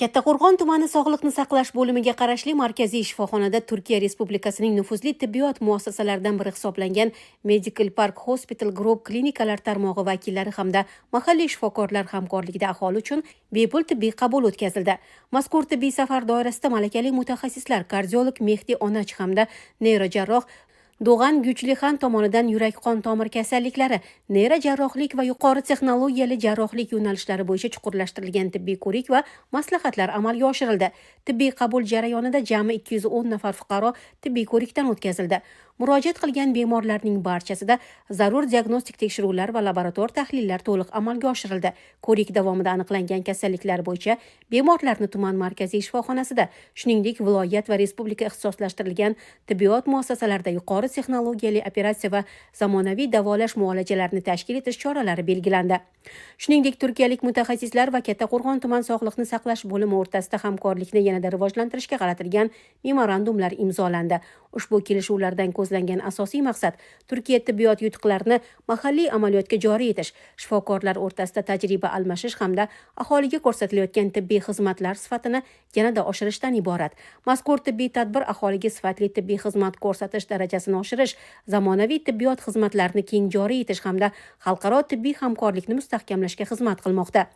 Kattaqo'rg'on tumani Sog'liqni saqlash bo'limiga qarashli markaziy shifoxonada Turkiya Respublikasining nufuzli tibbiyot muassasalaridan biri hisoblangan Medical Park Hospital Group klinikalar tarmog'i vakillari hamda mahalliy shifokorlar hamkorligida aholi uchun bepul tibbiy qabul o'tkazildi. Mazkur tibbiy safar doirasida malakali mutaxassislar kardiolog Mehdi Onach hamda neyrojarroh Doğan Güçlixan tomonidan yurak-qon tomir kasalliklari, neyrojarrohlik va yuqori texnologiyali jarrohlik yo'nalishlari bo'yicha chuqurlashtirilgan tibbiy ko'rik va maslahatlar amalga oshirildi. Tibbiy qabul jarayonida jami 210 nafar fuqaro tibbiy ko'rikdan o'tkazildi. Murojaat qilgan bemorlarning barchasida zarur diagnostik tekshiruvlar va laborator tahlillar to'liq amalga oshirildi. Ko'rik davomida aniqlangan kasalliklar bo'yicha bemorlarni tuman markaziy shifoxonasida, shuningdek viloyat va respublika ixtisoslashtirilgan tibbiyot muassasalarida yuqori texnologiyali operatsiya va zamonaviy davolash muolajalarini tashkil etish choralari belgilandi. Shuningdek, turkiyalik mutaxassislar va Kattaqo'rg'on tuman sog'liqni saqlash bo'limi o'rtasida hamkorlikni yanada rivojlantirishga qaratilgan memorandumlar imzolandi. Ushbu kelishuvlardan ko'zlangan asosiy maqsad Turkiya tibbiyot yutuqlarini mahalliy amaliyotga joriy etish, shifokorlar o'rtasida tajriba almashish hamda aholiga ko'rsatilayotgan tibbiy xizmatlar sifatini yanada oshirishdan iborat. Mazkur tibbiy tadbir aholiga sifatli tibbiy xizmat ko'rsatish darajasini oshirish, zamonaviy tibbiyot xizmatlarini keng joriy etish hamda xalqaro tibbiy hamkorlikni mustahkamlashga xizmat qilmoqda.